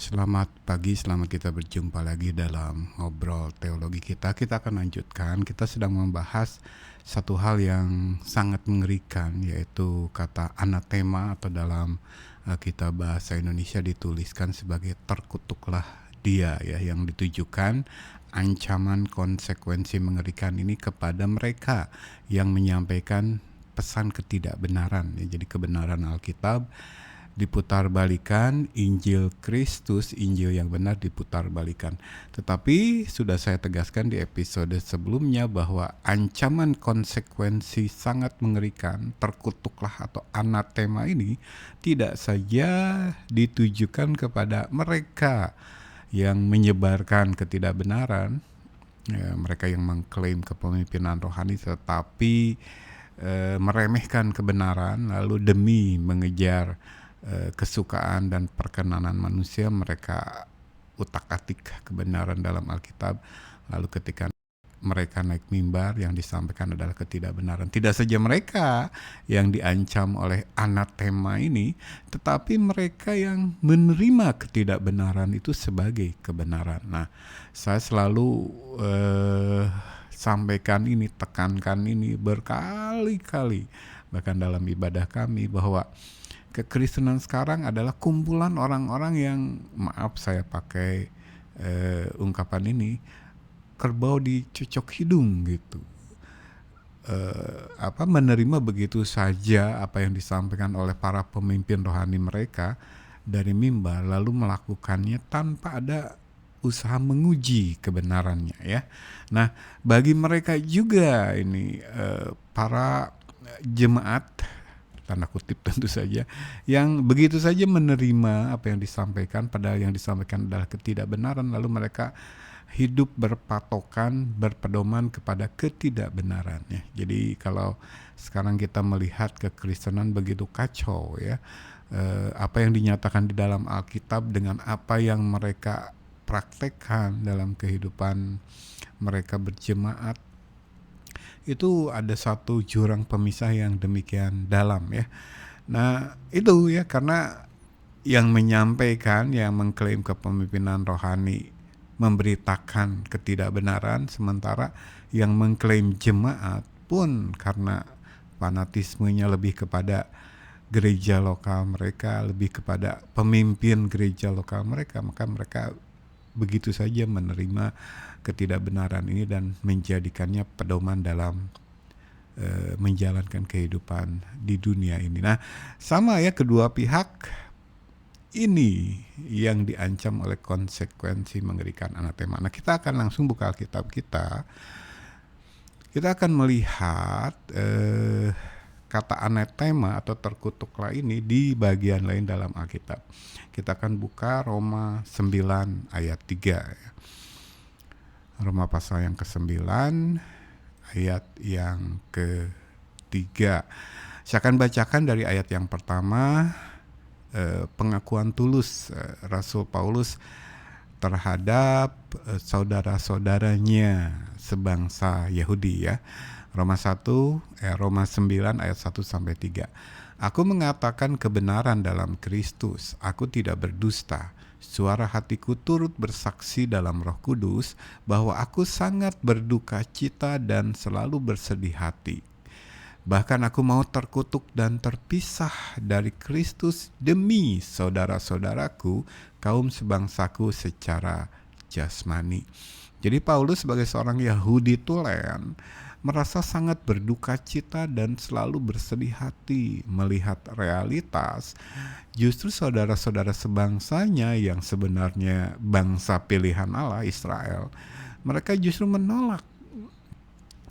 Selamat pagi, selamat kita berjumpa lagi dalam ngobrol teologi kita. Kita akan lanjutkan, kita sedang membahas satu hal yang sangat mengerikan, yaitu kata anatema atau dalam kitab bahasa Indonesia dituliskan sebagai terkutuklah dia, ya, yang ditujukan ancaman konsekuensi mengerikan ini kepada mereka yang menyampaikan pesan ketidakbenaran, ya. Jadi kebenaran Alkitab diputarbalikan, Injil Kristus, Injil yang benar diputarbalikan. Tetapi sudah saya tegaskan di episode sebelumnya bahwa ancaman konsekuensi sangat mengerikan, terkutuklah atau anatema ini tidak saja ditujukan kepada mereka yang menyebarkan ketidakbenaran, ya, mereka yang mengklaim kepemimpinan rohani, tetapi meremehkan kebenaran lalu demi mengejar kesukaan dan perkenanan manusia mereka utak-atik kebenaran dalam Alkitab, lalu ketika mereka naik mimbar yang disampaikan adalah ketidakbenaran. Tidak saja mereka yang diancam oleh anatema ini, tetapi mereka yang menerima ketidakbenaran itu sebagai kebenaran. Nah, saya selalu sampaikan ini, tekankan ini berkali-kali, bahkan dalam ibadah kami, bahwa kekristenan sekarang adalah kumpulan orang-orang yang, maaf saya pakai ungkapan ini, kerbau dicocok hidung gitu. Menerima begitu saja apa yang disampaikan oleh para pemimpin rohani mereka dari mimbar, lalu melakukannya tanpa ada usaha menguji kebenarannya, ya. Nah, bagi mereka juga ini para jemaat, tanda kutip tentu saja, yang begitu saja menerima apa yang disampaikan, padahal yang disampaikan adalah ketidakbenaran, lalu mereka hidup berpatokan, berpedoman kepada ketidakbenaran, ya. Jadi kalau sekarang kita melihat kekristenan begitu kacau, ya, apa yang dinyatakan di dalam Alkitab dengan apa yang mereka praktekkan dalam kehidupan mereka berjemaat, itu ada satu jurang pemisah yang demikian dalam, ya. Nah, itu, ya, karena yang menyampaikan, yang mengklaim kepemimpinan rohani memberitakan ketidakbenaran, sementara yang mengklaim jemaat pun karena fanatismenya lebih kepada gereja lokal mereka, lebih kepada pemimpin gereja lokal mereka, maka mereka begitu saja menerima ketidakbenaran ini dan menjadikannya pedoman dalam menjalankan kehidupan di dunia ini. Nah, sama, ya, kedua pihak ini yang diancam oleh konsekuensi mengerikan anatema. Nah, kita akan langsung buka Alkitab kita. Kita akan melihat kata anatema atau terkutuklah ini di bagian lain dalam Alkitab. Kita akan buka Roma 9 ayat 3, ya. Roma pasal yang ke-9 ayat yang ke-3. Saya akan bacakan dari ayat yang pertama, pengakuan tulus Rasul Paulus terhadap saudara-saudaranya sebangsa Yahudi, ya. Roma 9 ayat 1 sampai 3. Aku mengatakan kebenaran dalam Kristus, aku tidak berdusta. Suara hatiku turut bersaksi dalam Roh Kudus bahwa aku sangat berduka cita dan selalu bersedih hati. Bahkan aku mau terkutuk dan terpisah dari Kristus demi saudara-saudaraku, kaum sebangsaku secara jasmani. Jadi Paulus sebagai seorang Yahudi tulen merasa sangat berduka cita dan selalu bersedih hati melihat realitas justru saudara-saudara sebangsanya yang sebenarnya bangsa pilihan Allah, Israel, mereka justru menolak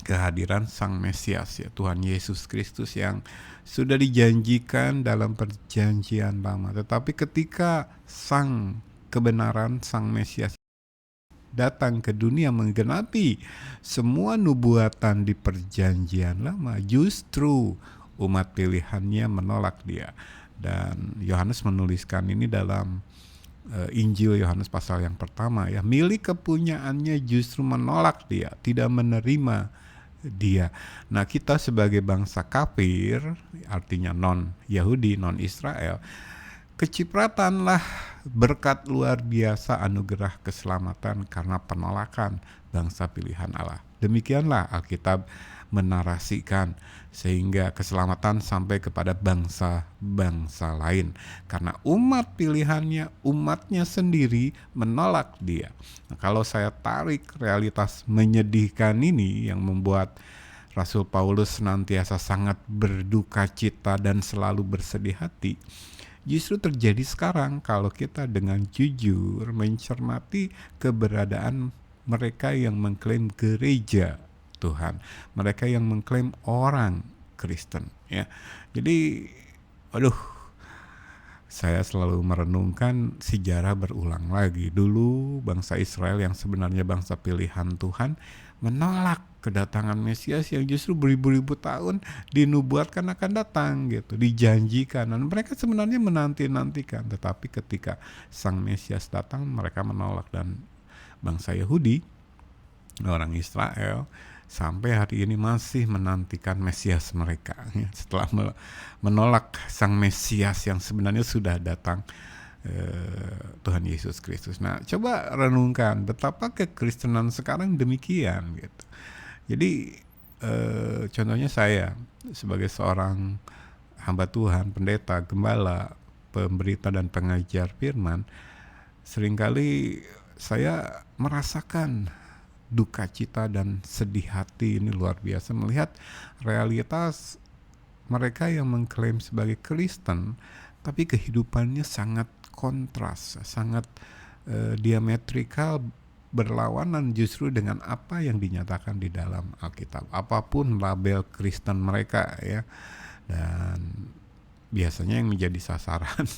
kehadiran Sang Mesias, ya, Tuhan Yesus Kristus yang sudah dijanjikan dalam perjanjian lama. Tetapi ketika Sang kebenaran, Sang Mesias datang ke dunia menggenapi semua nubuatan di perjanjian lama, justru umat pilihannya menolak dia. Dan Yohanes menuliskan ini dalam Injil Yohanes pasal yang pertama, ya. Milik kepunyaannya justru menolak dia, tidak menerima dia. Nah, kita sebagai bangsa kafir, artinya non Yahudi, non Israel, kecipratanlah berkat luar biasa anugerah keselamatan karena penolakan bangsa pilihan Allah. Demikianlah Alkitab menarasikan, sehingga keselamatan sampai kepada bangsa-bangsa lain karena umat pilihannya, umatnya sendiri menolak dia. Nah, kalau saya tarik realitas menyedihkan ini yang membuat Rasul Paulus senantiasa sangat berduka cita dan selalu bersedih hati, justru terjadi sekarang kalau kita dengan jujur mencermati keberadaan mereka yang mengklaim gereja Tuhan, mereka yang mengklaim orang Kristen, ya. Jadi, aduh, saya selalu merenungkan sejarah berulang lagi. Dulu bangsa Israel yang sebenarnya bangsa pilihan Tuhan menolak kedatangan Mesias yang justru beribu-ribu tahun dinubuatkan akan datang gitu, dijanjikan, dan mereka sebenarnya menanti-nantikan. Tetapi ketika sang Mesias datang, mereka menolak. Dan bangsa Yahudi, orang Israel, sampai hari ini masih menantikan Mesias mereka, ya, setelah menolak sang Mesias yang sebenarnya sudah datang, Tuhan Yesus Kristus. Nah, coba renungkan betapa kekristenan sekarang demikian gitu. Jadi contohnya saya sebagai seorang hamba Tuhan, pendeta, gembala, pemberita dan pengajar firman, seringkali saya merasakan duka cita dan sedih hati ini luar biasa melihat realitas mereka yang mengklaim sebagai Kristen, tapi kehidupannya sangat kontras, sangat diametrikal, berlawanan justru dengan apa yang dinyatakan di dalam Alkitab. Apapun label Kristen mereka, ya, dan biasanya yang menjadi sasaran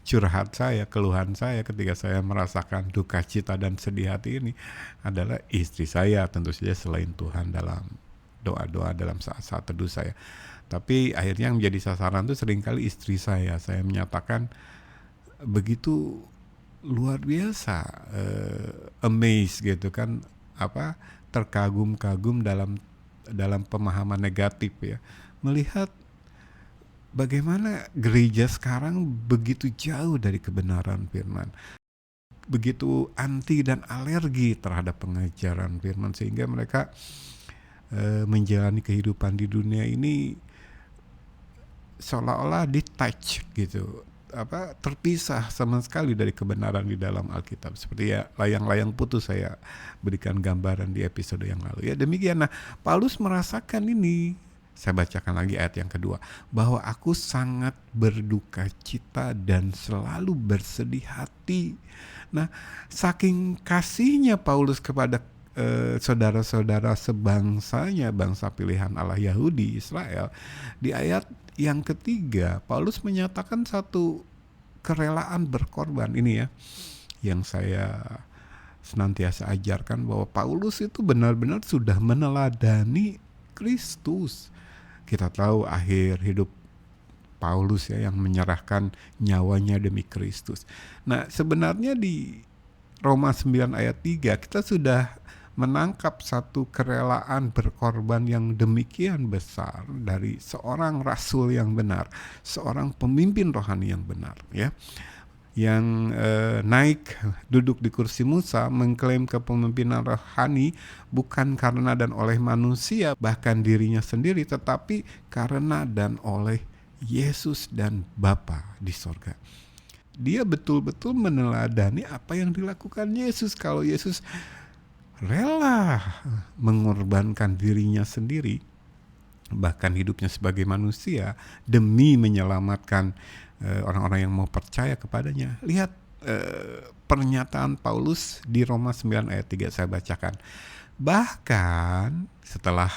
curhat saya, keluhan saya ketika saya merasakan duka cita dan sedih hati ini adalah istri saya, tentu saja selain Tuhan dalam doa-doa, dalam saat-saat teduh saya. Tapi akhirnya yang menjadi sasaran itu seringkali istri saya. Saya menyatakan begitu luar biasa, amazed gitu kan, terkagum-kagum dalam pemahaman negatif, ya, melihat bagaimana gereja sekarang begitu jauh dari kebenaran firman, begitu anti dan alergi terhadap pengajaran firman, sehingga mereka menjalani kehidupan di dunia ini seolah-olah detached gitu, terpisah sama sekali dari kebenaran di dalam Alkitab. Seperti ya layang-layang putus saya berikan gambaran di episode yang lalu. Ya demikian. Nah, Paulus merasakan ini. Saya bacakan lagi ayat yang kedua, bahwa aku sangat berduka cita dan selalu bersedih hati. Nah, saking kasihnya Paulus kepada saudara-saudara sebangsanya, bangsa pilihan Allah Yahudi, Israel, di ayat yang ketiga, Paulus menyatakan satu kerelaan berkorban. Ini ya, yang saya senantiasa ajarkan, bahwa Paulus itu benar-benar sudah meneladani Kristus. Kita tahu akhir hidup Paulus, ya, yang menyerahkan nyawanya demi Kristus. Nah, sebenarnya di Roma 9 ayat 3 kita sudah menangkap satu kerelaan berkorban yang demikian besar dari seorang rasul yang benar, seorang pemimpin rohani yang benar, ya, yang naik duduk di kursi Musa, mengklaim kepemimpinan rohani bukan karena dan oleh manusia, bahkan dirinya sendiri, tetapi karena dan oleh Yesus dan Bapa di sorga. Dia betul-betul meneladani apa yang dilakukan Yesus. Kalau Yesus rela mengorbankan dirinya sendiri, bahkan hidupnya sebagai manusia, demi menyelamatkan orang-orang yang mau percaya kepadanya. Lihat pernyataan Paulus di Roma 9 ayat 3, saya bacakan. Bahkan setelah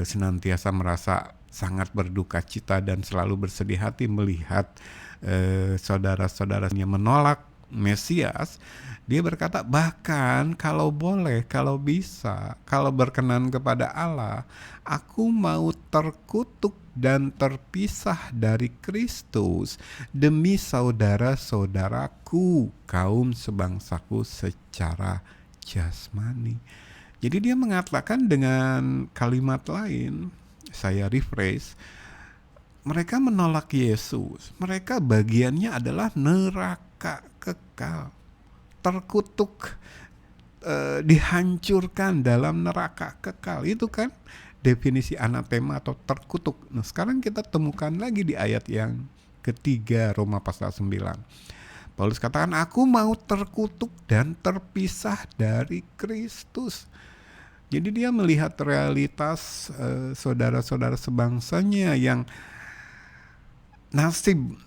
senantiasa merasa sangat berduka cita dan selalu bersedih hati melihat saudara-saudaranya menolak Mesias, dia berkata, bahkan kalau boleh, kalau bisa, kalau berkenan kepada Allah, aku mau terkutuk dan terpisah dari Kristus demi saudara-saudaraku, kaum sebangsaku secara jasmani. Jadi dia mengatakan dengan kalimat lain, saya rephrase, mereka menolak Yesus. Mereka bagiannya adalah neraka kekal, terkutuk, dihancurkan dalam neraka kekal. Itu kan definisi anatema atau terkutuk. Nah, sekarang kita temukan lagi di ayat yang ketiga Roma pasal 9. Paulus katakan, aku mau terkutuk dan terpisah dari Kristus. Jadi dia melihat realitas saudara-saudara sebangsanya yang nasib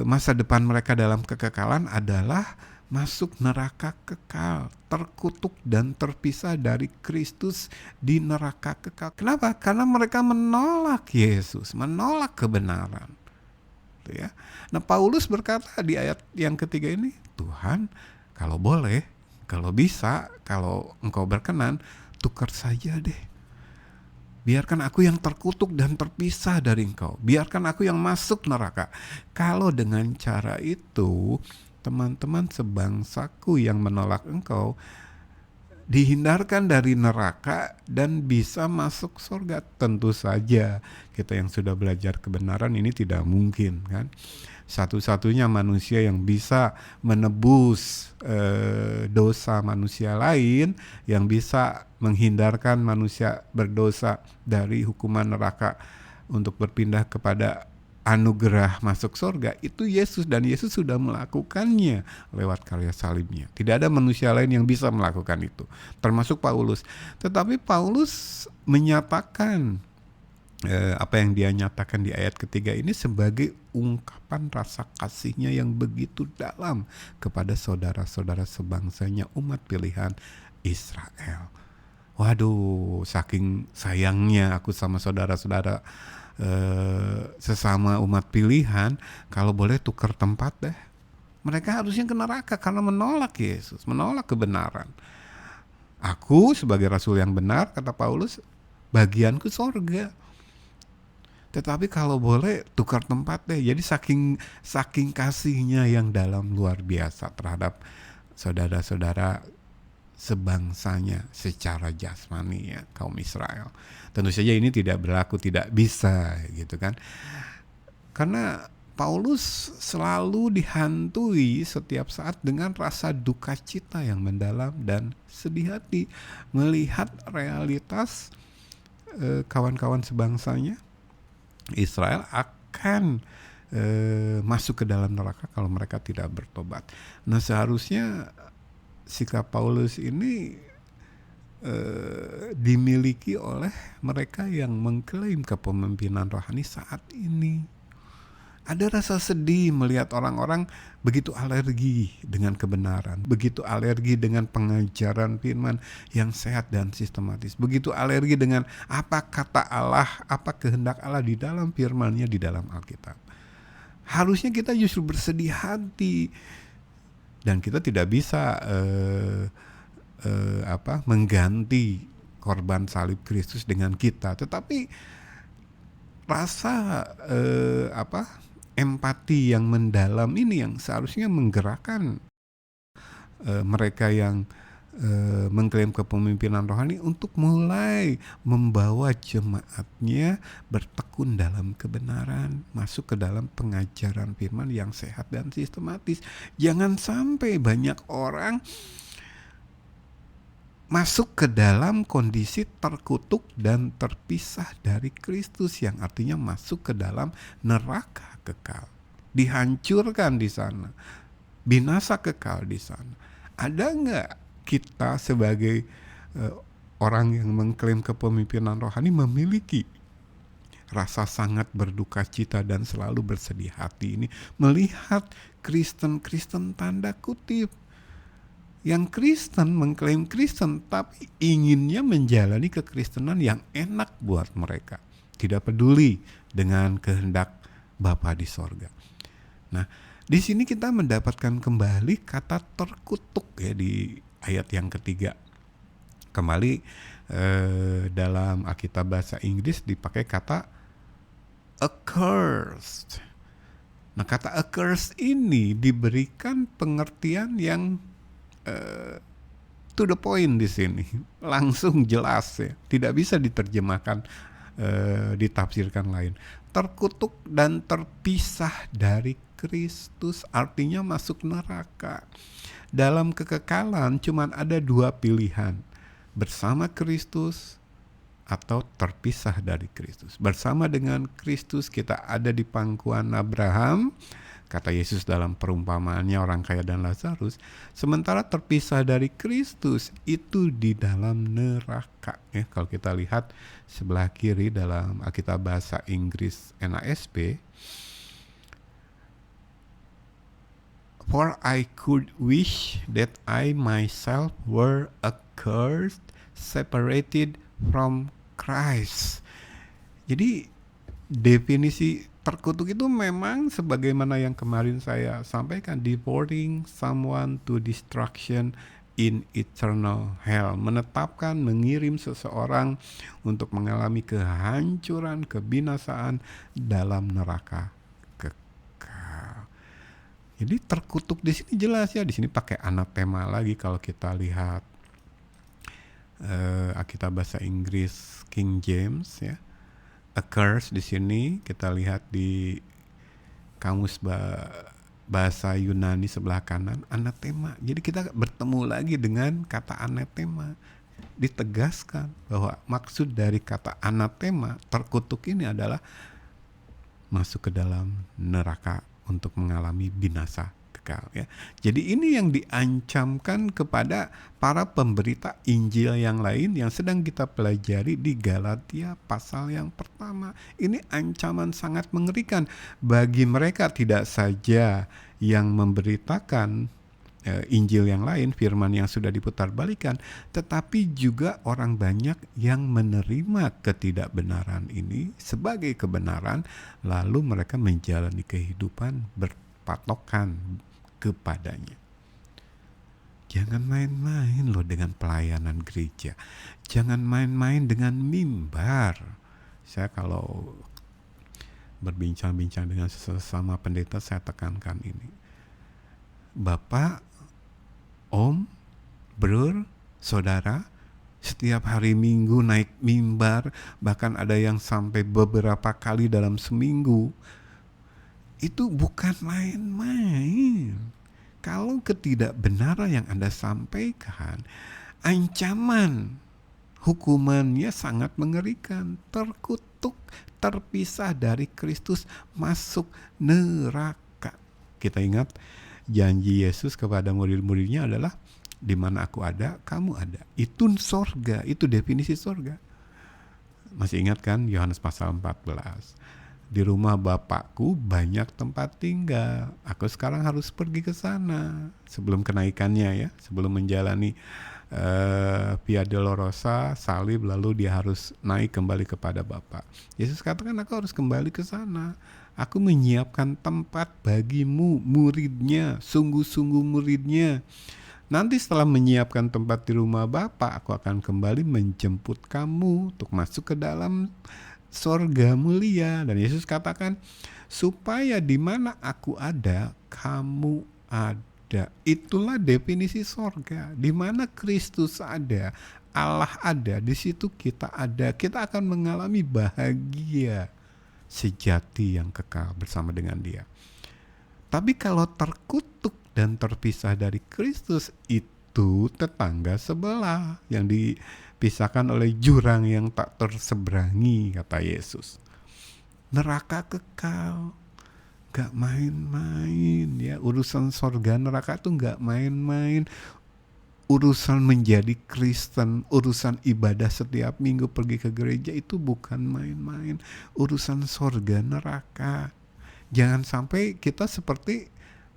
masa depan mereka dalam kekekalan adalah masuk neraka kekal, terkutuk dan terpisah dari Kristus di neraka kekal. Kenapa? Karena mereka menolak Yesus, menolak kebenaran. Ya. Nah, Paulus berkata di ayat yang ketiga ini, Tuhan, kalau boleh, kalau bisa, kalau Engkau berkenan, tukar saja deh. Biarkan aku yang terkutuk dan terpisah dari Engkau. Biarkan aku yang masuk neraka. Kalau dengan cara itu, teman-teman sebangsaku yang menolak Engkau dihindarkan dari neraka dan bisa masuk surga. Tentu saja kita yang sudah belajar kebenaran ini tidak mungkin, kan? Satu-satunya manusia yang bisa menebus dosa manusia lain, yang bisa menghindarkan manusia berdosa dari hukuman neraka untuk berpindah kepada anugerah masuk surga, itu Yesus, dan Yesus sudah melakukannya lewat karya salibnya. Tidak ada manusia lain yang bisa melakukan itu, termasuk Paulus. Tetapi Paulus menyatakan apa yang dia nyatakan di ayat ketiga ini sebagai ungkapan rasa kasihnya yang begitu dalam kepada saudara-saudara sebangsanya, umat pilihan Israel. Waduh, saking sayangnya aku sama saudara-saudara sesama umat pilihan, kalau boleh tukar tempat deh. Mereka harusnya ke neraka karena menolak Yesus, menolak kebenaran. Aku sebagai rasul yang benar, kata Paulus, bagianku sorga. Tetapi kalau boleh tukar tempat deh. Jadi saking kasihnya yang dalam luar biasa terhadap saudara-saudara sebangsanya secara jasmani, ya, kaum Israel. Tentu saja ini tidak berlaku, tidak bisa gitu kan. Karena Paulus selalu dihantui setiap saat dengan rasa duka cita yang mendalam dan sedih hati melihat realitas kawan-kawan sebangsanya Israel akan masuk ke dalam neraka kalau mereka tidak bertobat. Nah, seharusnya sikap Paulus ini dimiliki oleh mereka yang mengklaim kepemimpinan rohani saat ini. Ada rasa sedih melihat orang-orang begitu alergi dengan kebenaran, begitu alergi dengan pengajaran firman yang sehat dan sistematis, begitu alergi dengan apa kata Allah, apa kehendak Allah di dalam firman-Nya di dalam Alkitab. Harusnya kita justru bersedih hati, dan kita tidak bisa mengganti korban salib Kristus dengan kita, tetapi rasa empati yang mendalam ini yang seharusnya menggerakkan mereka yang mengklaim kepemimpinan rohani untuk mulai membawa jemaatnya bertekun dalam kebenaran, masuk ke dalam pengajaran firman yang sehat dan sistematis. Jangan sampai banyak orang masuk ke dalam kondisi terkutuk dan terpisah dari Kristus, yang artinya masuk ke dalam neraka kekal, dihancurkan di sana, binasa kekal di sana. Ada nggak kita sebagai orang yang mengklaim kepemimpinan rohani memiliki rasa sangat berduka cita dan selalu bersedih hati ini melihat Kristen-Kristen tanda kutip yang Kristen, mengklaim Kristen, tapi inginnya menjalani kekristenan yang enak buat mereka, tidak peduli dengan kehendak Bapa di sorga. Nah, di sini kita mendapatkan kembali kata terkutuk, ya, di ayat yang ketiga. Kembali dalam Alkitab bahasa Inggris dipakai kata accursed. Nah, kata accursed ini diberikan pengertian yang to the point di sini, langsung jelas, ya, tidak bisa diterjemahkan ditafsirkan lain. Terkutuk dan terpisah dari Kristus artinya masuk neraka. Dalam kekekalan cuman ada dua pilihan, bersama Kristus atau terpisah dari Kristus. Bersama dengan Kristus kita ada di pangkuan Abraham, kata Yesus dalam perumpamaannya orang kaya dan Lazarus. Sementara terpisah dari Kristus itu di dalam neraka. Ya, kalau kita lihat sebelah kiri dalam Alkitab bahasa Inggris NASB, for I could wish that I myself were accursed, separated from Christ. Jadi definisi terkutuk itu memang sebagaimana yang kemarin saya sampaikan, deporting someone to destruction in eternal hell, menetapkan, mengirim seseorang untuk mengalami kehancuran, kebinasaan dalam neraka kekal. Jadi terkutuk di sini jelas ya, di sini pakai anatema lagi kalau kita lihat Alkitab bahasa Inggris King James ya. A curse di sini kita lihat di kamus bahasa Yunani sebelah kanan anatema. Jadi kita bertemu lagi dengan kata anatema. Ditegaskan bahwa maksud dari kata anatema, terkutuk ini adalah masuk ke dalam neraka untuk mengalami binasa kekal ya. Jadi ini yang diancamkan kepada para pemberita Injil yang lain yang sedang kita pelajari di Galatia pasal yang pertama. Ini ancaman sangat mengerikan bagi mereka, tidak saja yang memberitakan Injil yang lain, firman yang sudah diputarbalikkan, tetapi juga orang banyak yang menerima ketidakbenaran ini sebagai kebenaran, lalu mereka menjalani kehidupan berpatokan kepadanya. Jangan main-main loh dengan pelayanan gereja. Jangan main-main dengan mimbar. Saya kalau berbincang-bincang dengan sesama pendeta, saya tekankan ini. Bapak, Om, Brur, Saudara, setiap hari Minggu naik mimbar, bahkan ada yang sampai beberapa kali dalam seminggu. Itu bukan main-main. Kalau ketidakbenaran yang Anda sampaikan, ancaman hukumannya sangat mengerikan. Terkutuk, terpisah dari Kristus, masuk neraka. Kita ingat janji Yesus kepada murid-muridnya adalah di mana aku ada, kamu ada. Itu sorga, itu definisi sorga. Masih ingat kan Yohanes pasal 14? Di rumah Bapakku banyak tempat tinggal. Aku sekarang harus pergi ke sana sebelum kenaikannya ya, sebelum menjalani Via Dolorosa, salib, lalu dia harus naik kembali kepada Bapa. Yesus katakan aku harus kembali ke sana. Aku menyiapkan tempat bagimu, muridnya, sungguh-sungguh muridnya. Nanti setelah menyiapkan tempat di rumah Bapa, aku akan kembali menjemput kamu untuk masuk ke dalam sorga mulia. Dan Yesus katakan, supaya di mana aku ada, kamu ada. Itulah definisi sorga. Di mana Kristus ada, Allah ada, di situ kita ada. Kita akan mengalami bahagia sejati yang kekal bersama dengan Dia. Tapi kalau terkutuk dan terpisah dari Kristus, itu tetangga sebelah yang dipisahkan oleh jurang yang tak terseberangi, kata Yesus. Neraka kekal, gak main-main ya. Urusan sorga neraka itu gak main-main. Urusan menjadi Kristen, urusan ibadah setiap minggu pergi ke gereja itu bukan main-main. Urusan sorga neraka. Jangan sampai kita seperti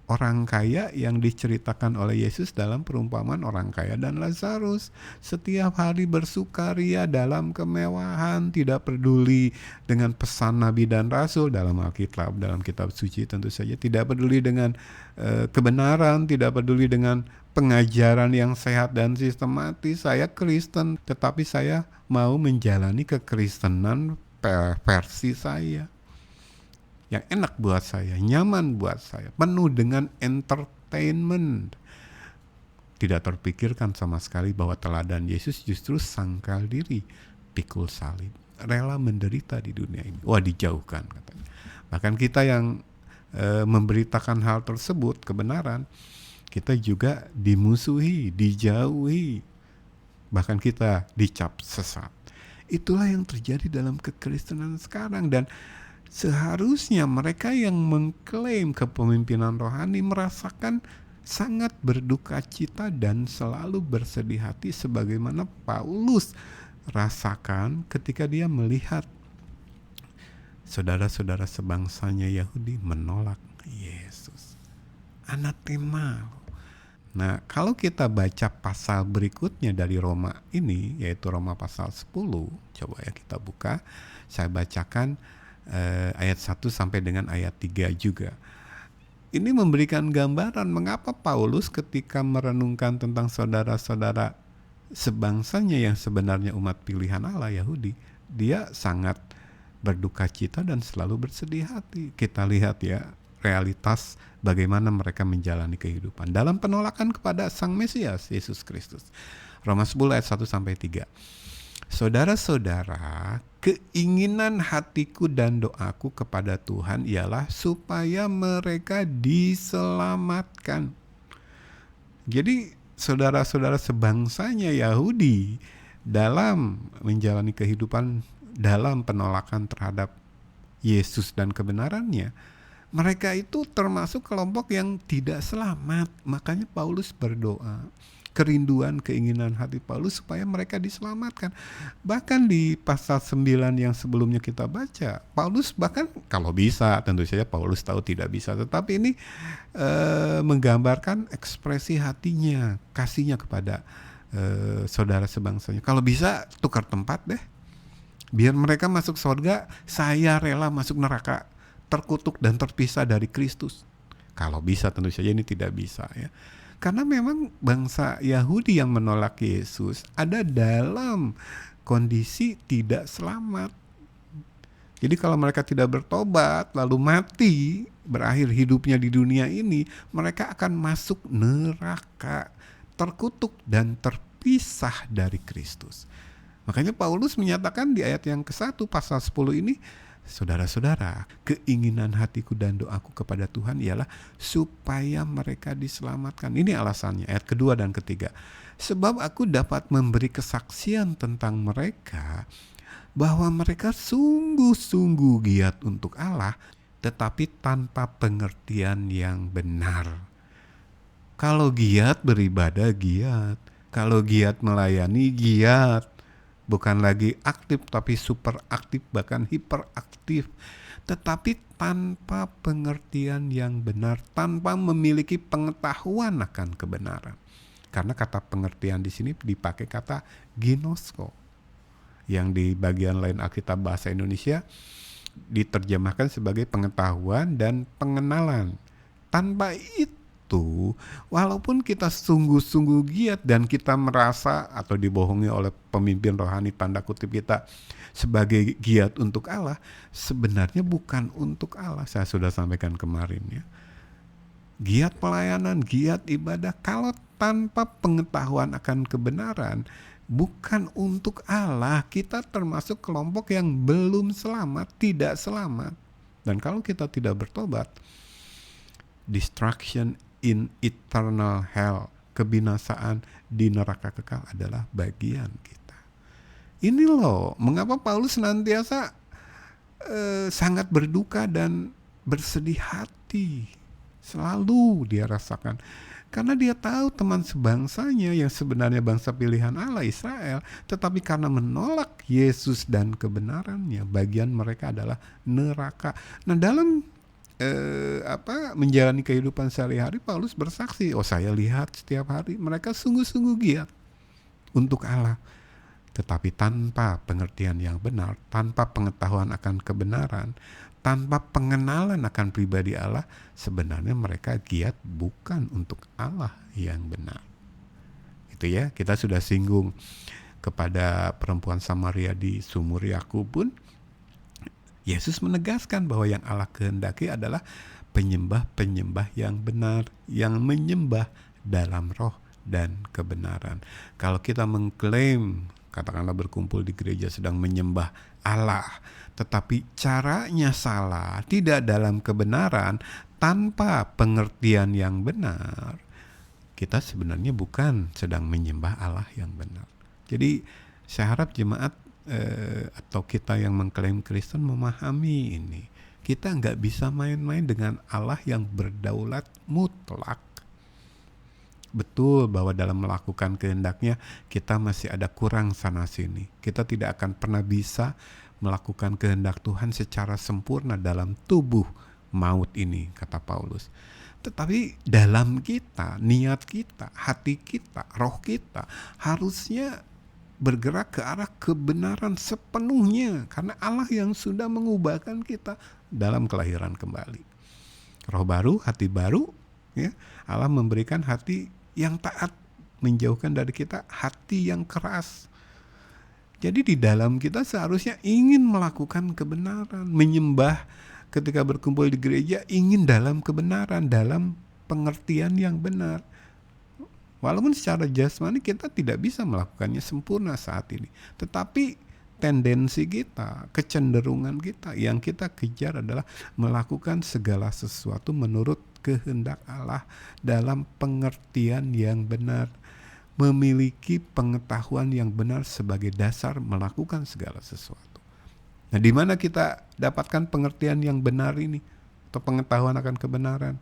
orang kaya yang diceritakan oleh Yesus dalam perumpamaan orang kaya dan Lazarus. Setiap hari bersukaria dalam kemewahan, tidak peduli dengan pesan Nabi dan Rasul dalam Alkitab, dalam kitab suci tentu saja. Tidak peduli dengan kebenaran, tidak peduli dengan pengajaran yang sehat dan sistematis. Saya Kristen, tetapi saya mau menjalani kekristenan versi saya. Yang enak buat saya, nyaman buat saya, penuh dengan entertainment. Tidak terpikirkan sama sekali bahwa teladan Yesus justru sangkal diri, pikul salib. rela menderita di dunia ini. Wah, dijauhkan katanya. Bahkan kita yang memberitakan hal tersebut, kebenaran, kita juga dimusuhi, dijauhi, bahkan kita dicap sesat. Itulah yang terjadi dalam kekristenan sekarang, dan seharusnya mereka yang mengklaim kepemimpinan rohani merasakan sangat berduka cita dan selalu bersedih hati sebagaimana Paulus rasakan ketika dia melihat saudara-saudara sebangsanya Yahudi menolak Yesus. Anatema. Nah, kalau kita baca pasal berikutnya dari Roma ini, yaitu Roma pasal 10, coba ya kita buka. Saya bacakan ayat 1 sampai dengan ayat 3 juga. Ini memberikan gambaran mengapa Paulus ketika merenungkan tentang saudara-saudara sebangsanya yang sebenarnya umat pilihan Allah Yahudi, dia sangat berduka cita dan selalu bersedih hati. Kita lihat ya realitas bagaimana mereka menjalani kehidupan dalam penolakan kepada Sang Mesias Yesus Kristus. Roma 10 ayat 1 sampai 3. Saudara-saudara, keinginan hatiku dan doaku kepada Tuhan ialah supaya mereka diselamatkan. Jadi saudara-saudara sebangsanya Yahudi dalam menjalani kehidupan dalam penolakan terhadap Yesus dan kebenarannya, mereka itu termasuk kelompok yang tidak selamat. Makanya Paulus berdoa, kerinduan, keinginan hati Paulus supaya mereka diselamatkan. Bahkan di pasal 9 yang sebelumnya kita baca, Paulus bahkan kalau bisa, tentu saja Paulus tahu tidak bisa, tetapi ini menggambarkan ekspresi hatinya, kasihnya kepada saudara sebangsanya. Kalau bisa tukar tempat deh, biar mereka masuk surga, saya rela masuk neraka, terkutuk dan terpisah dari Kristus. Kalau bisa, tentu saja ini tidak bisa ya. Karena memang bangsa Yahudi yang menolak Yesus ada dalam kondisi tidak selamat. Jadi kalau mereka tidak bertobat lalu mati, berakhir hidupnya di dunia ini, mereka akan masuk neraka, terkutuk dan terpisah dari Kristus. Makanya Paulus menyatakan di ayat yang ke-1 pasal 10 ini, saudara-saudara, keinginan hatiku dan doaku kepada Tuhan ialah supaya mereka diselamatkan. Ini alasannya, ayat kedua dan ketiga. Sebab aku dapat memberi kesaksian tentang mereka bahwa mereka sungguh-sungguh giat untuk Allah, tetapi tanpa pengertian yang benar. Kalau giat beribadah, giat. Kalau giat melayani, giat. Bukan lagi aktif tapi super aktif, bahkan hiperaktif. Tetapi tanpa pengertian yang benar, tanpa memiliki pengetahuan akan kebenaran. Karena kata pengertian di sini dipakai kata ginosko, yang di bagian lain Alkitab bahasa Indonesia diterjemahkan sebagai pengetahuan dan pengenalan. Tanpa itu, walaupun kita sungguh-sungguh giat dan kita merasa atau dibohongi oleh pemimpin rohani tanda kutip kita sebagai giat untuk Allah, sebenarnya bukan untuk Allah. Saya sudah sampaikan kemarin ya. Giat pelayanan, giat ibadah, kalau tanpa pengetahuan akan kebenaran, bukan untuk Allah. Kita termasuk kelompok yang belum selamat, tidak selamat. Dan kalau kita tidak bertobat, destruction in eternal hell, kebinasaan di neraka kekal adalah bagian kita. Ini loh mengapa Paulus senantiasa sangat berduka dan bersedih hati. Selalu dia rasakan. Karena dia tahu teman sebangsanya yang sebenarnya bangsa pilihan Allah Israel, tetapi karena menolak Yesus dan kebenarannya, bagian mereka adalah neraka. Nah, dalam menjalani kehidupan sehari-hari, Paulus bersaksi, saya lihat setiap hari mereka sungguh-sungguh giat untuk Allah, tetapi tanpa pengertian yang benar, tanpa pengetahuan akan kebenaran, tanpa pengenalan akan pribadi Allah, sebenarnya mereka giat bukan untuk Allah yang benar. Itu ya, kita sudah singgung kepada perempuan Samaria di sumur Yakub pun, Yesus menegaskan bahwa yang Allah kehendaki adalah penyembah-penyembah yang benar, yang menyembah dalam roh dan kebenaran. Kalau kita mengklaim, katakanlah berkumpul di gereja sedang menyembah Allah, tetapi caranya salah, tidak dalam kebenaran, tanpa pengertian yang benar, kita sebenarnya bukan sedang menyembah Allah yang benar. Jadi saya harap jemaat atau kita yang mengklaim Kristen memahami ini. Kita nggak bisa main-main dengan Allah yang berdaulat mutlak. Betul bahwa dalam melakukan kehendaknya kita masih ada kurang sana-sini. Kita tidak akan pernah bisa melakukan kehendak Tuhan secara sempurna dalam tubuh maut ini, kata Paulus. Tetapi dalam kita, niat kita, hati kita, roh kita harusnya bergerak ke arah kebenaran sepenuhnya, karena Allah yang sudah mengubahkan kita dalam kelahiran kembali. Roh baru, hati baru, ya. Allah memberikan hati yang taat, menjauhkan dari kita hati yang keras. Jadi di dalam kita seharusnya ingin melakukan kebenaran, menyembah ketika berkumpul di gereja, ingin dalam kebenaran, dalam pengertian yang benar. Walaupun secara jasmani kita tidak bisa melakukannya sempurna saat ini, tetapi tendensi kita, kecenderungan kita, yang kita kejar adalah melakukan segala sesuatu menurut kehendak Allah dalam pengertian yang benar, memiliki pengetahuan yang benar sebagai dasar melakukan segala sesuatu. Nah, di mana kita dapatkan pengertian yang benar ini atau pengetahuan akan kebenaran?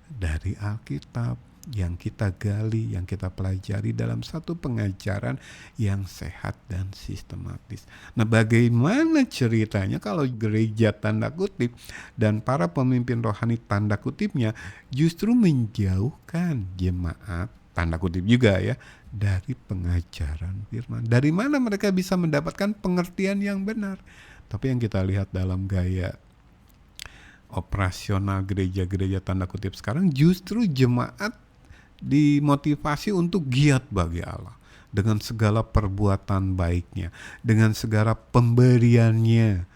Dari Alkitab yang kita gali, yang kita pelajari dalam satu pengajaran yang sehat dan sistematis. Nah, bagaimana ceritanya kalau gereja tanda kutip dan para pemimpin rohani tanda kutipnya justru menjauhkan jemaat tanda kutip juga ya dari pengajaran firman? Dari mana mereka bisa mendapatkan pengertian yang benar? Tapi yang kita lihat dalam gaya operasional gereja-gereja tanda kutip sekarang, justru jemaat dimotivasi untuk giat bagi Allah dengan segala perbuatan baiknya, dengan segala pemberiannya,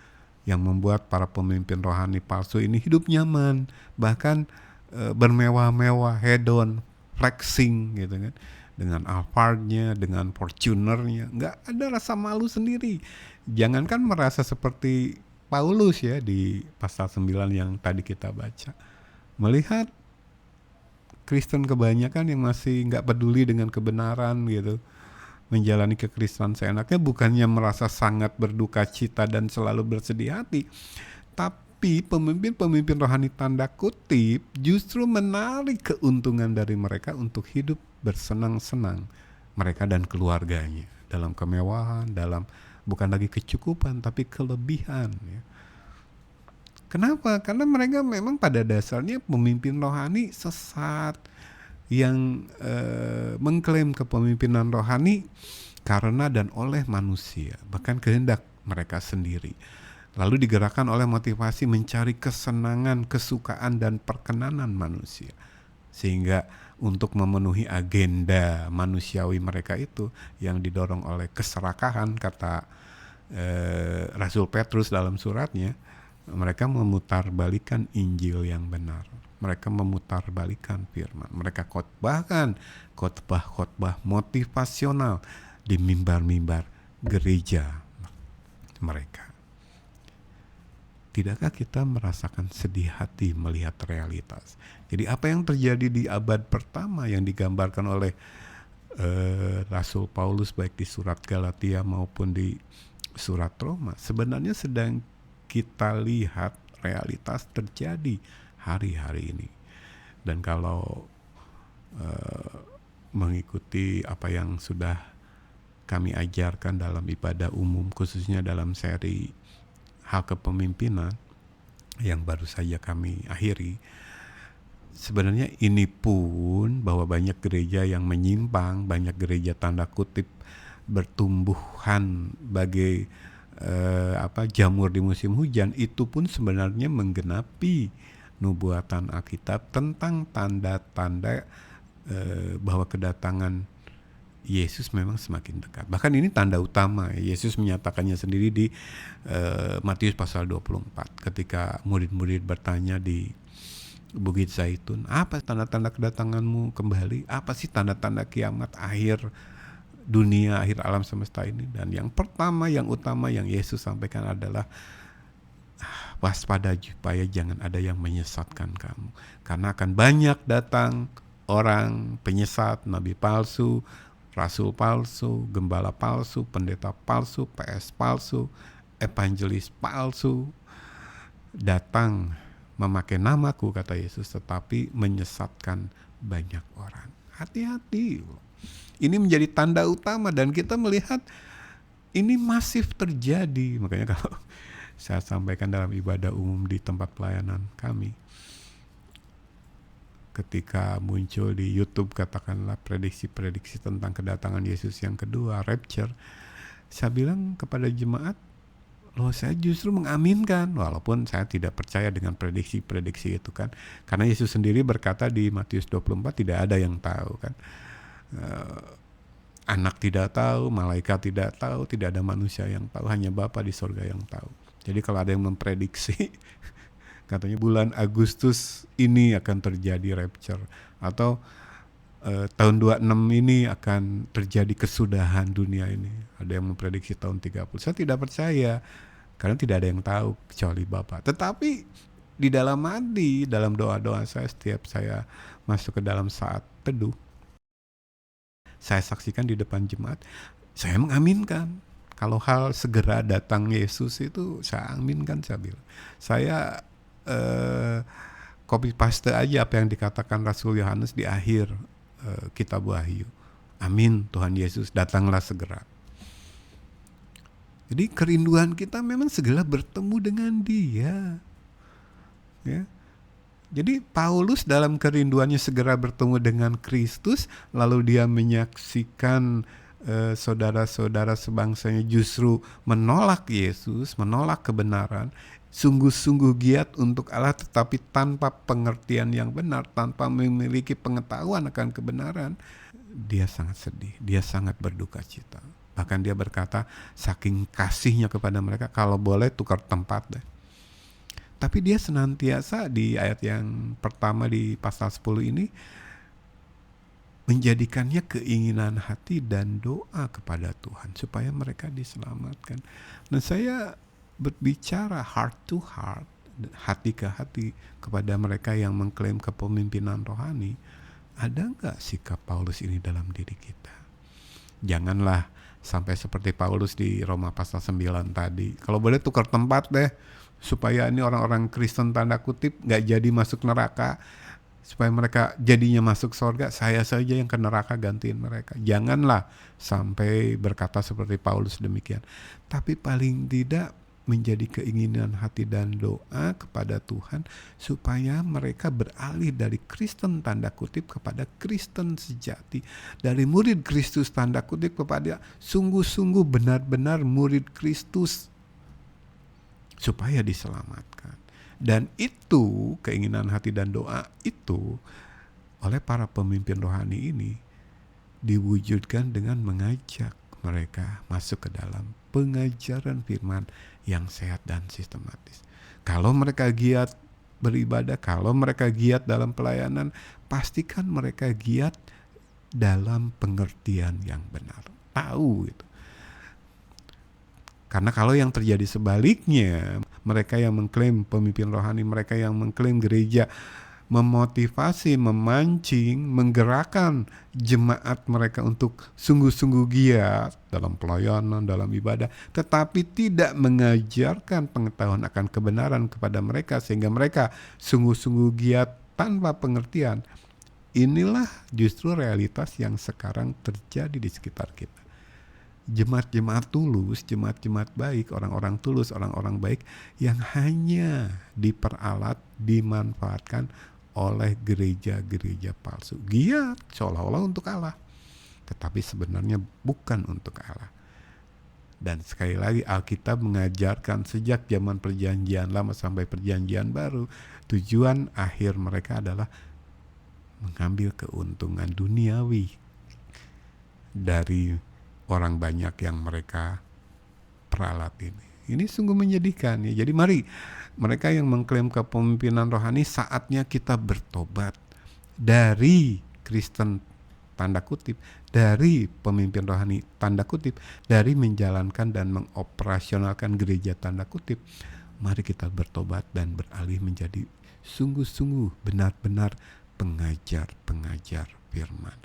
yang membuat para pemimpin rohani palsu ini hidup nyaman, bahkan bermewah-mewah, hedon, flexing gitu kan, dengan Alphardnya, dengan Fortunernya, nggak ada rasa malu sendiri. Jangankan merasa seperti Paulus ya di pasal 9 yang tadi kita baca, melihat Kristen kebanyakan yang masih nggak peduli dengan kebenaran gitu, menjalani kekristenan seenaknya, bukannya merasa sangat berduka cita dan selalu bersedih hati, tapi pemimpin-pemimpin rohani tanda kutip justru menarik keuntungan dari mereka untuk hidup bersenang-senang, mereka dan keluarganya, dalam kemewahan, dalam bukan lagi kecukupan tapi kelebihan ya. Kenapa? Karena mereka memang pada dasarnya pemimpin rohani sesat yang mengklaim kepemimpinan rohani karena dan oleh manusia, bahkan kehendak mereka sendiri. Lalu digerakkan oleh motivasi mencari kesenangan, kesukaan, dan perkenanan manusia. Sehingga untuk memenuhi agenda manusiawi mereka itu yang didorong oleh keserakahan, kata Rasul Petrus dalam suratnya, mereka memutarbalikkan Injil yang benar. Mereka memutarbalikkan firman. Mereka khotbahkan khotbah-khotbah motivasional di mimbar-mimbar gereja mereka. Tidakkah kita merasakan sedih hati melihat realitas? Jadi apa yang terjadi di abad pertama yang digambarkan oleh Rasul Paulus baik di surat Galatia maupun di surat Roma sebenarnya sedang kita lihat realitas terjadi hari-hari ini. Dan kalau mengikuti apa yang sudah kami ajarkan dalam ibadah umum, khususnya dalam seri hal kepemimpinan yang baru saja kami akhiri, sebenarnya ini pun bahwa banyak gereja yang menyimpang, banyak gereja tanda kutip bertumbuhan bagai jamur di musim hujan, itu pun sebenarnya menggenapi nubuatan Alkitab tentang tanda-tanda bahwa kedatangan Yesus memang semakin dekat. Bahkan ini tanda utama, Yesus menyatakannya sendiri di Matius pasal 24 ketika murid-murid bertanya di Bukit Zaitun, apa tanda-tanda kedatanganmu kembali? Apa sih tanda-tanda kiamat akhir dunia, akhir alam semesta ini. Dan yang pertama, yang utama yang Yesus sampaikan adalah waspada supaya jangan ada yang menyesatkan kamu. Karena akan banyak datang orang penyesat, nabi palsu, rasul palsu, gembala palsu, pendeta palsu, PS palsu, evangelis palsu, datang memakai namaku, kata Yesus, tetapi menyesatkan banyak orang. Hati-hati. Ini menjadi tanda utama dan kita melihat ini masif terjadi. Makanya kalau saya sampaikan dalam ibadah umum di tempat pelayanan kami, ketika muncul di YouTube katakanlah prediksi-prediksi tentang kedatangan Yesus yang kedua, rapture, saya bilang kepada jemaat, loh saya justru mengaminkan, walaupun saya tidak percaya dengan prediksi-prediksi itu kan, karena Yesus sendiri berkata di Matius 24 tidak ada yang tahu kan. Anak tidak tahu, malaikat tidak tahu, tidak ada manusia yang tahu, hanya Bapa di sorga yang tahu. Jadi kalau ada yang memprediksi katanya bulan Agustus ini akan terjadi rapture, atau tahun 26 ini akan terjadi kesudahan dunia ini, ada yang memprediksi tahun 30. Saya tidak percaya karena tidak ada yang tahu kecuali Bapa. Tetapi di dalam hati, dalam doa-doa saya, setiap saya masuk ke dalam saat teduh, saya saksikan di depan jemaat, saya mengaminkan. Kalau hal segera datang Yesus itu saya aminkan, saya bilang. Saya copy paste aja apa yang dikatakan Rasul Yohanes di akhir kitab Wahyu. Amin, Tuhan Yesus datanglah segera. Jadi kerinduan kita memang segera bertemu dengan Dia. Ya. Jadi Paulus dalam kerinduannya segera bertemu dengan Kristus, lalu dia menyaksikan saudara-saudara sebangsanya justru menolak Yesus, menolak kebenaran, sungguh-sungguh giat untuk Allah tetapi tanpa pengertian yang benar, tanpa memiliki pengetahuan akan kebenaran. Dia sangat sedih, dia sangat berduka cita. Bahkan dia berkata, saking kasihnya kepada mereka, kalau boleh tukar tempat deh. Tapi dia senantiasa di ayat yang pertama di pasal 10 ini menjadikannya keinginan hati dan doa kepada Tuhan supaya mereka diselamatkan. Dan saya berbicara heart to heart, hati ke hati kepada mereka yang mengklaim kepemimpinan rohani. Ada nggak sikap Paulus ini dalam diri kita? Janganlah sampai seperti Paulus di Roma pasal 9 tadi. Kalau boleh tukar tempat deh, supaya ini orang-orang Kristen tanda kutip gak jadi masuk neraka, supaya mereka jadinya masuk surga, saya saja yang ke neraka gantiin mereka. Janganlah sampai berkata seperti Paulus demikian. Tapi paling tidak menjadi keinginan hati dan doa kepada Tuhan supaya mereka beralih dari Kristen tanda kutip kepada Kristen sejati, dari murid Kristus tanda kutip kepada sungguh-sungguh benar-benar murid Kristus, supaya diselamatkan. Dan itu keinginan hati dan doa itu oleh para pemimpin rohani ini diwujudkan dengan mengajak mereka masuk ke dalam pengajaran firman yang sehat dan sistematis. Kalau mereka giat beribadah, kalau mereka giat dalam pelayanan, pastikan mereka giat dalam pengertian yang benar. Tahu itu. Karena kalau yang terjadi sebaliknya, mereka yang mengklaim pemimpin rohani, mereka yang mengklaim gereja, memotivasi, memancing, menggerakkan jemaat mereka untuk sungguh-sungguh giat dalam pelayanan, dalam ibadah, tetapi tidak mengajarkan pengetahuan akan kebenaran kepada mereka sehingga mereka sungguh-sungguh giat tanpa pengertian. Inilah justru realitas yang sekarang terjadi di sekitar kita. Jemaat-jemaat tulus, jemaat-jemaat baik, orang-orang tulus, orang-orang baik yang hanya diperalat, dimanfaatkan oleh gereja-gereja palsu. Giat seolah-olah untuk Allah, tetapi sebenarnya bukan untuk Allah. Dan sekali lagi Alkitab mengajarkan sejak zaman perjanjian lama sampai perjanjian baru, tujuan akhir mereka adalah mengambil keuntungan duniawi dari orang banyak yang mereka peralat ini. Ini sungguh menyedihkan ya. Jadi mari mereka yang mengklaim kepemimpinan rohani, saatnya kita bertobat dari Kristen tanda kutip, dari pemimpin rohani, tanda kutip, dari menjalankan dan mengoperasionalkan gereja, tanda kutip, mari kita bertobat dan beralih menjadi sungguh-sungguh benar-benar pengajar-pengajar firman.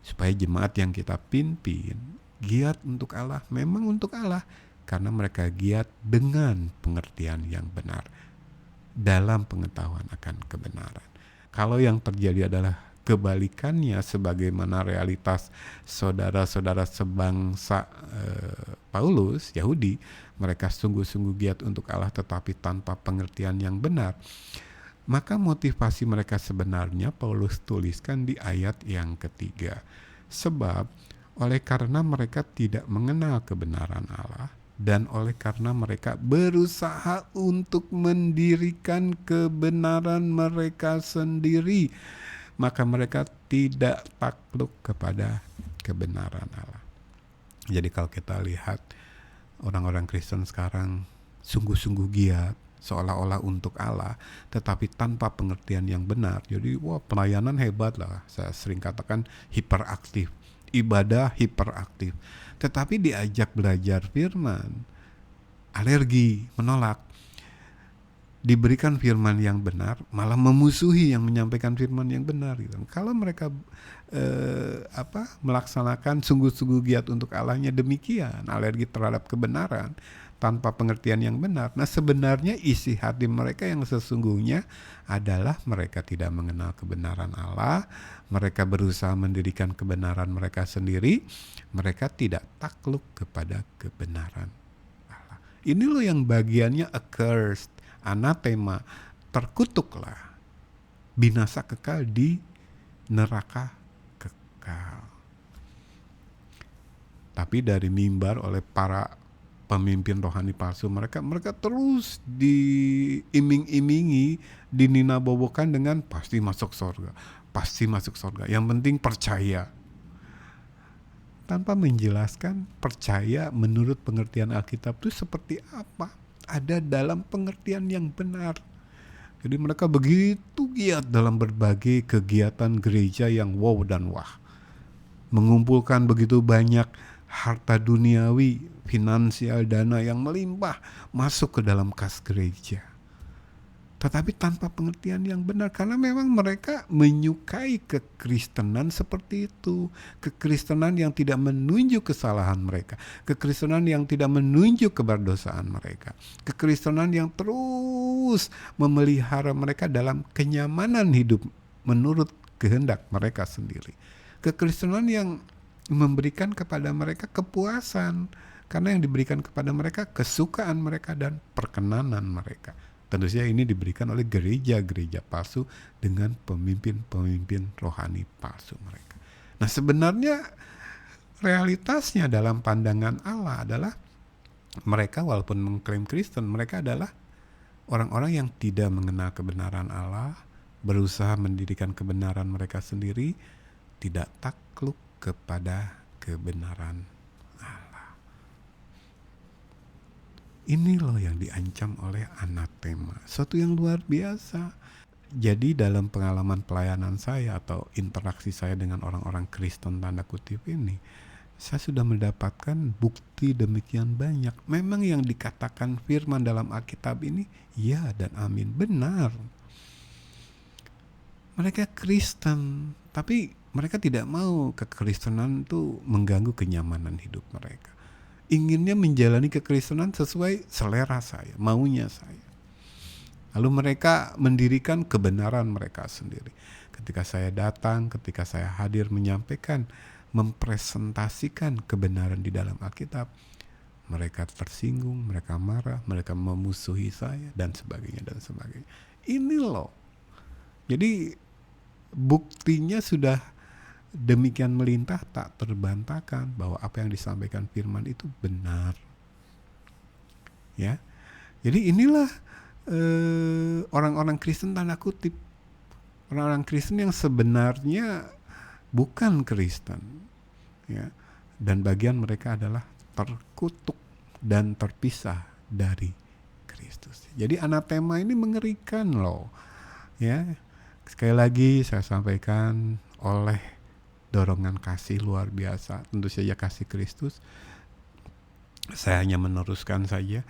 Supaya jemaat yang kita pimpin giat untuk Allah, memang untuk Allah, karena mereka giat dengan pengertian yang benar, dalam pengetahuan akan kebenaran. Kalau yang terjadi adalah kebalikannya, sebagaimana realitas saudara-saudara sebangsa Paulus, Yahudi, mereka sungguh-sungguh giat untuk Allah tetapi tanpa pengertian yang benar, maka motivasi mereka sebenarnya Paulus tuliskan di ayat yang ketiga. Sebab oleh karena mereka tidak mengenal kebenaran Allah, dan oleh karena mereka berusaha untuk mendirikan kebenaran mereka sendiri, maka mereka tidak takluk kepada kebenaran Allah. Jadi kalau kita lihat orang-orang Kristen sekarang sungguh-sungguh giat seolah-olah untuk Allah, tetapi tanpa pengertian yang benar. Jadi pelayanan hebat lah, saya sering katakan hiperaktif, ibadah hiperaktif, tetapi diajak belajar firman, alergi, menolak. Diberikan firman yang benar, malah memusuhi yang menyampaikan firman yang benar gitu. Kalau mereka melaksanakan sungguh-sungguh giat untuk Allahnya demikian, alergi terhadap kebenaran tanpa pengertian yang benar. Nah, sebenarnya isi hati mereka yang sesungguhnya adalah mereka tidak mengenal kebenaran Allah, mereka berusaha mendirikan kebenaran mereka sendiri, mereka tidak takluk kepada kebenaran Allah. Ini loh yang bagiannya accursed, anatema, terkutuklah, binasa kekal di neraka kekal. Tapi dari mimbar oleh para pemimpin rohani palsu, mereka terus diiming-imingi, dininabobokan dengan pasti masuk surga, pasti masuk surga. Yang penting percaya, tanpa menjelaskan percaya menurut pengertian Alkitab itu seperti apa, ada dalam pengertian yang benar. Jadi mereka begitu giat dalam berbagai kegiatan gereja yang wow dan wah, mengumpulkan begitu banyak harta duniawi, finansial, dana yang melimpah masuk ke dalam kas gereja, tetapi tanpa pengertian yang benar, karena memang mereka menyukai kekristenan seperti itu, kekristenan yang tidak menunjuk kesalahan mereka, kekristenan yang tidak menunjuk keberdosaan mereka, kekristenan yang terus memelihara mereka dalam kenyamanan hidup menurut kehendak mereka sendiri, kekristenan yang memberikan kepada mereka kepuasan, karena yang diberikan kepada mereka kesukaan mereka dan perkenanan mereka. Tentu saja ini diberikan oleh gereja-gereja palsu dengan pemimpin-pemimpin rohani palsu mereka. Nah, sebenarnya realitasnya dalam pandangan Allah adalah mereka walaupun mengklaim Kristen, mereka adalah orang-orang yang tidak mengenal kebenaran Allah, berusaha mendirikan kebenaran mereka sendiri, tidak takluk kepada kebenaran Allah. Ini loh yang diancam oleh anatema, suatu yang luar biasa. Jadi dalam pengalaman pelayanan saya atau interaksi saya dengan orang-orang Kristen tanda kutip ini, saya sudah mendapatkan bukti demikian banyak. Memang yang dikatakan firman dalam Alkitab ini ya dan amin, benar. Mereka Kristen, tapi mereka tidak mau kekristenan itu mengganggu kenyamanan hidup mereka. Inginnya menjalani kekristenan sesuai selera saya, maunya saya. Lalu mereka mendirikan kebenaran mereka sendiri. Ketika saya datang, ketika saya hadir menyampaikan, mempresentasikan kebenaran di dalam Alkitab, mereka tersinggung, mereka marah, mereka memusuhi saya, dan sebagainya, dan sebagainya. Ini loh. Jadi buktinya sudah demikian melintah, tak terbantahkan bahwa apa yang disampaikan firman itu benar. Ya, jadi inilah orang-orang Kristen tanda kutip, orang-orang Kristen yang sebenarnya bukan Kristen, ya, dan bagian mereka adalah terkutuk dan terpisah dari Kristus. Jadi anatema ini mengerikan loh, ya. Sekali lagi saya sampaikan, oleh dorongan kasih luar biasa, tentu saja kasih Kristus. Saya hanya meneruskan saja,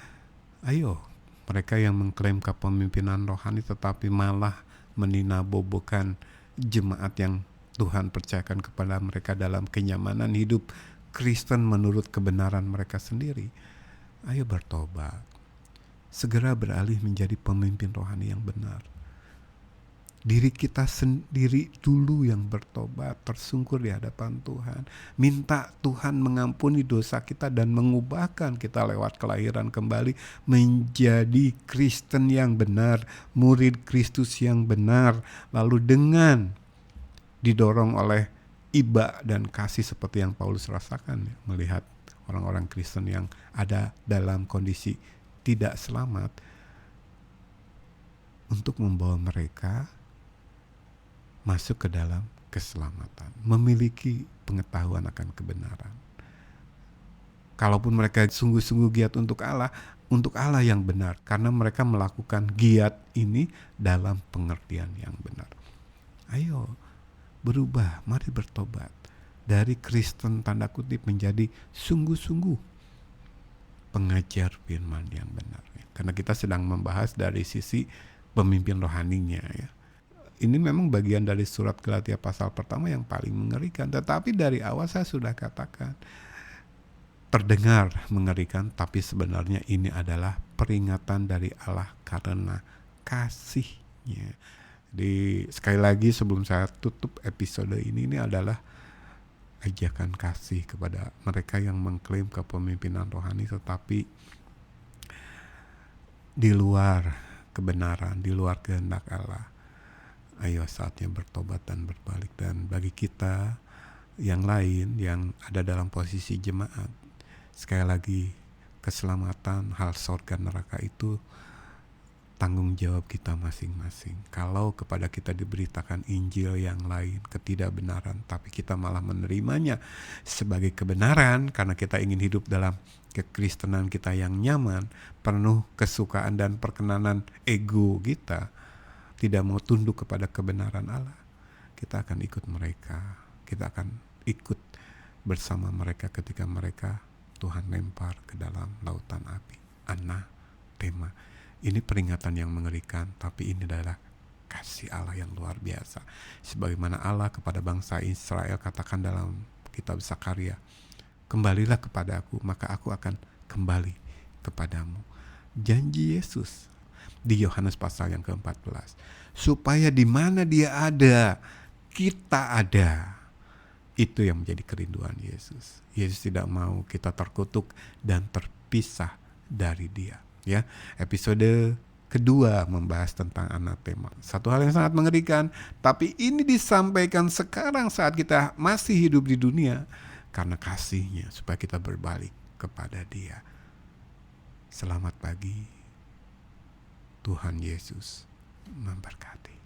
ayo mereka yang mengklaim kepemimpinan rohani tetapi malah meninabobokan jemaat yang Tuhan percayakan kepada mereka dalam kenyamanan hidup Kristen menurut kebenaran mereka sendiri. Ayo bertobat, segera beralih menjadi pemimpin rohani yang benar. Diri kita sendiri dulu yang bertobat, tersungkur di hadapan Tuhan, minta Tuhan mengampuni dosa kita dan mengubahkan kita lewat kelahiran kembali menjadi Kristen yang benar, murid Kristus yang benar, lalu dengan didorong oleh iba dan kasih seperti yang Paulus rasakan, melihat orang-orang Kristen yang ada dalam kondisi tidak selamat, untuk membawa mereka masuk ke dalam keselamatan, memiliki pengetahuan akan kebenaran. Kalaupun mereka sungguh-sungguh giat untuk Allah yang benar, karena mereka melakukan giat ini dalam pengertian yang benar. Ayo berubah, mari bertobat dari Kristen tanda kutip menjadi sungguh-sungguh pengajar firman yang benar. Karena kita sedang membahas dari sisi pemimpin rohaninya, ya. Ini memang bagian dari surat Galatia pasal pertama yang paling mengerikan. Tetapi dari awal saya sudah katakan, terdengar mengerikan, tapi sebenarnya ini adalah peringatan dari Allah karena kasih-Nya. Jadi sekali lagi sebelum saya tutup episode ini adalah ajakan kasih kepada mereka yang mengklaim kepemimpinan rohani tetapi di luar kebenaran, di luar kehendak Allah. Ayo saatnya bertobat dan berbalik. Dan bagi kita yang lain yang ada dalam posisi jemaat, sekali lagi, keselamatan, hal surga neraka itu tanggung jawab kita masing-masing. Kalau kepada kita diberitakan Injil yang lain, ketidakbenaran, tapi kita malah menerimanya sebagai kebenaran karena kita ingin hidup dalam kekristenan kita yang nyaman, penuh kesukaan dan perkenanan ego kita, tidak mau tunduk kepada kebenaran Allah, kita akan ikut mereka. Kita akan ikut bersama mereka ketika mereka Tuhan lempar ke dalam lautan api. Anatema. Ini peringatan yang mengerikan, tapi ini adalah kasih Allah yang luar biasa. Sebagaimana Allah kepada bangsa Israel katakan dalam kitab Zakaria, kembalilah kepada aku, maka aku akan kembali kepadamu. Janji Yesus di Yohanes pasal yang ke-14, supaya di mana dia ada, kita ada. Itu yang menjadi kerinduan Yesus. Yesus tidak mau kita terkutuk dan terpisah dari dia. Ya, episode kedua membahas tentang anatema. Satu hal yang sangat mengerikan, tapi ini disampaikan sekarang saat kita masih hidup di dunia karena kasih-Nya supaya kita berbalik kepada Dia. Selamat pagi. Tuhan Yesus memberkati.